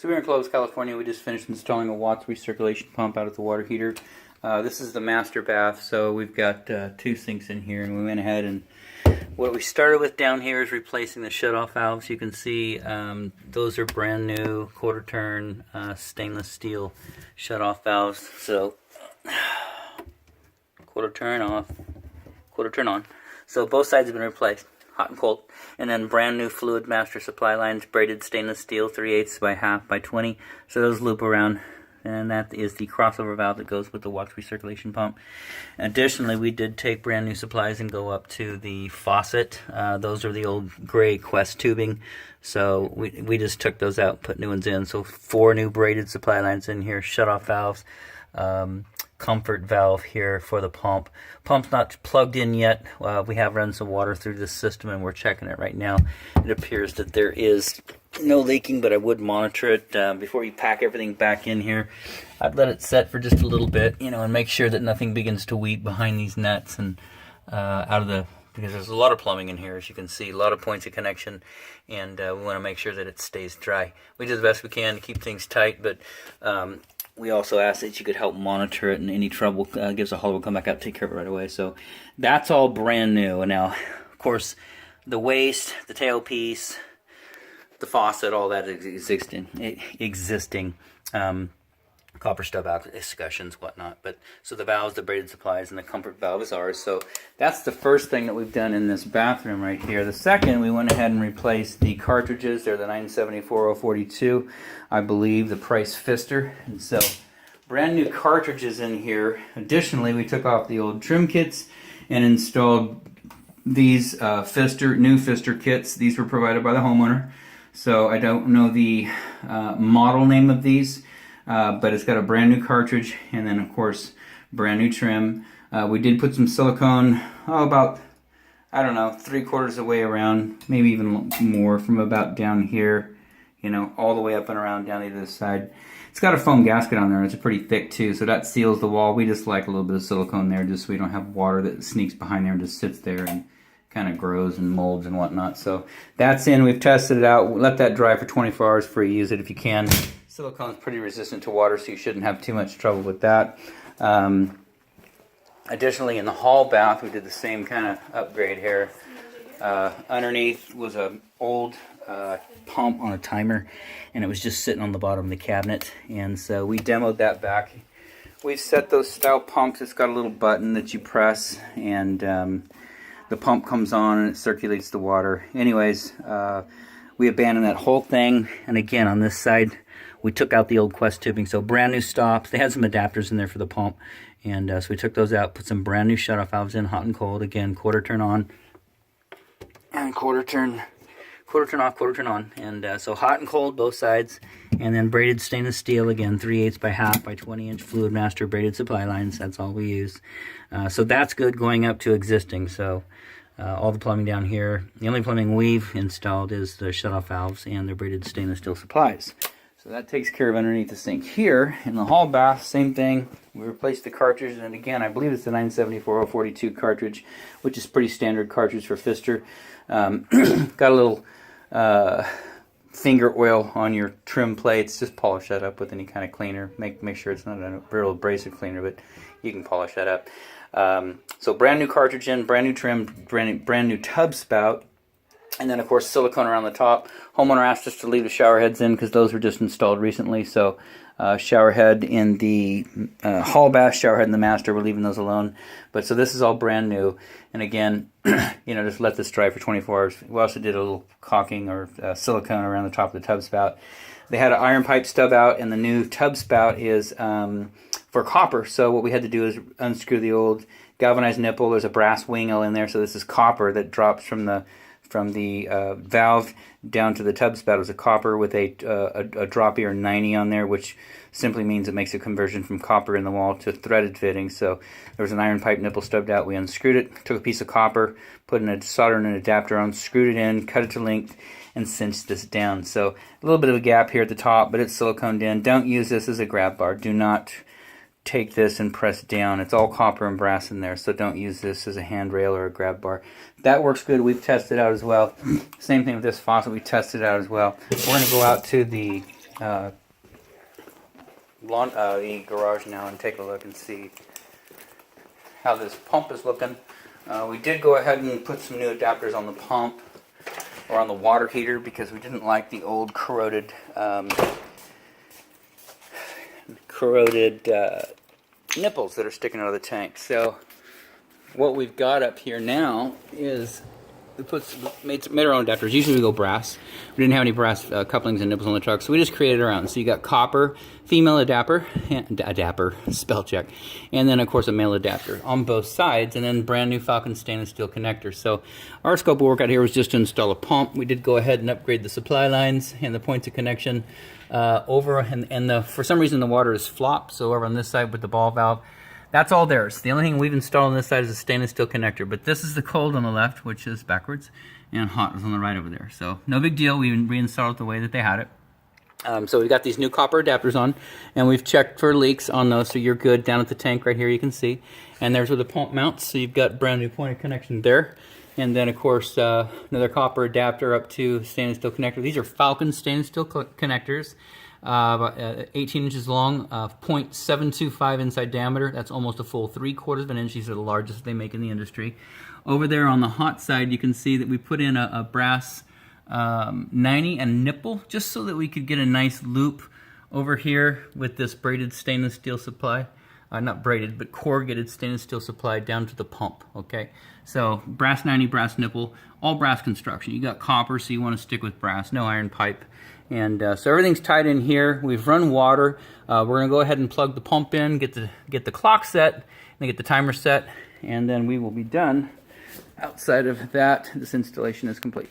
So we're in Clovis, California. We just finished installing a Watts recirculation pump out of the water heater. This is the master bath, so we've got 2 sinks in here, and we went ahead and what we started with down here is replacing the shutoff valves. You can see those are brand new quarter turn stainless steel shutoff valves. So quarter turn off, quarter turn on. So both sides have been replaced, hot and cold. And then brand new fluid master supply lines, braided stainless steel, 3/8 by half by 20. So those loop around, and that is the crossover valve that goes with the Watts recirculation pump. Additionally, we did take brand new supplies and go up to the faucet. Those are the old gray Quest tubing. So we just took those out, put new ones in. So 4 new braided supply lines in here, shutoff valves, comfort valve here for the pump. Pump's not plugged in yet. We have run some water through this system and we're checking it right now. It appears that there is no leaking, but I would monitor it before you pack everything back in here. I'd let it set for just a little bit, and make sure that nothing begins to weep behind these nuts and out of the, because there's a lot of plumbing in here, as you can see, a lot of points of connection, and we want to make sure that it stays dry. We do the best we can to keep things tight, but we also ask that you could help monitor it, and any trouble, give us a holler, we'll come back out and take care of it right away. So that's all brand new. And now, of course, the waste, the tailpiece, the faucet, all that is existing. Copper stub out discussions, whatnot. But so the valves, the braided supplies, and the comfort valve is ours. So that's the first thing that we've done in this bathroom right here. The second, we went ahead and replaced the cartridges. They're the 974-042, I believe, the price Pfister. And so brand new cartridges in here. Additionally, we took off the old trim kits and installed these new Pfister kits. These were provided by the homeowner. So I don't know the model name of these, but it's got a brand new cartridge and then of course brand new trim. We did put some silicone, about, I don't know, 3/4 of the way around, maybe even more, from about down here, all the way up and around down to this side. It's got a foam gasket on there, and it's pretty thick too, so that seals the wall. We just like a little bit of silicone there just so we don't have water that sneaks behind there and just sits there and kind of grows and molds and whatnot. So that's in. We've tested it out. Let that dry for 24 hours before you use it if you can. Silicone's pretty resistant to water, so you shouldn't have too much trouble with that. Additionally, in the hall bath, we did the same kind of upgrade here. Underneath was an old pump on a timer, and it was just sitting on the bottom of the cabinet, and so we demoed that back. We've set those style pumps. It's got a little button that you press, and the pump comes on and it circulates the water. Anyways, we abandoned that whole thing, and again on this side we took out the old Quest tubing, so brand new stops. They had some adapters in there for the pump, and so we took those out, put some brand new shutoff valves in, hot and cold. Again, quarter turn on and quarter turn off, quarter turn on, and so hot and cold both sides. And then braided stainless steel, again 3/8 by half by 20-inch fluid master braided supply lines. That's all we use. So that's good going up to existing. So all the plumbing down here, the only plumbing we've installed is the shutoff valves and the braided stainless steel supplies. So that takes care of underneath the sink. Here in the hall bath, same thing. We replaced the cartridge, and again, I believe it's the 974-042 cartridge, which is pretty standard cartridge for Pfister. Got a little finger oil on your trim plates. Just polish that up with any kind of cleaner. Make sure it's not a real abrasive cleaner, but you can polish that up. So brand new cartridge in, brand new trim, brand new tub spout, and then of course silicone around the top. Homeowner asked us to leave the shower heads in because those were just installed recently. So shower head in the hall bath, shower head in the master, we're leaving those alone. But so this is all brand new, and again, just let this dry for 24 hours. We also did a little caulking or silicone around the top of the tub spout. They had an iron pipe stub out, and the new tub spout is for copper. So what we had to do is unscrew the old galvanized nipple. There's a brass wingle in there, so this is copper that drops from the valve down to the tub spout. It was a copper with a drop ear 90 on there, which simply means it makes a conversion from copper in the wall to threaded fitting. So there was an iron pipe nipple stubbed out. We unscrewed it, took a piece of copper, put in a solder and an adapter on, screwed it in, cut it to length, and cinched this down. So a little bit of a gap here at the top, but it's siliconed in. Don't use this as a grab bar. Do not take this and press down. It's all copper and brass in there, so don't use this as a handrail or a grab bar. That works good. We've tested out as well. Same thing with this faucet. We tested out as well. We're going to go out to the the garage now and take a look and see how this pump is looking. We did go ahead and put some new adapters on the pump or on the water heater because we didn't like the old corroded nipples that are sticking out of the tank. So what we've got up here now is we made our own adapters. Usually we go brass. We didn't have any brass couplings and nipples on the truck, so we just created our own. So you got copper, female adapter, spell check, and then of course a male adapter on both sides, and then brand new Falcon stainless steel connectors. So our scope of work out here was just to install a pump. We did go ahead and upgrade the supply lines and the points of connection for some reason the water is flopped, so over on this side with the ball valve, that's all theirs. The only thing we've installed on this side is a stainless steel connector, but this is the cold on the left, which is backwards, and hot is on the right over there. So no big deal, we reinstalled it the way that they had it. So we've got these new copper adapters on, and we've checked for leaks on those, so you're good. Down at the tank right here you can see, and there's where the pump mounts, so you've got brand new point of connection there. And then of course another copper adapter up to stainless steel connector. These are Falcon stainless steel connectors. About 18 inches long, 0.725 inside diameter. That's almost a full 3/4 of an inch. These are the largest they make in the industry. Over there on the hot side, you can see that we put in a brass 90 and nipple, just so that we could get a nice loop over here with this braided stainless steel supply. Not braided, but corrugated stainless steel supply down to the pump, okay? So brass 90, brass nipple, all brass construction. You got copper, so you want to stick with brass, no iron pipe. And so everything's tied in here. We've run water. We're going to go ahead and plug the pump in, get the clock set, and get the timer set, and then we will be done. Outside of that, this installation is complete.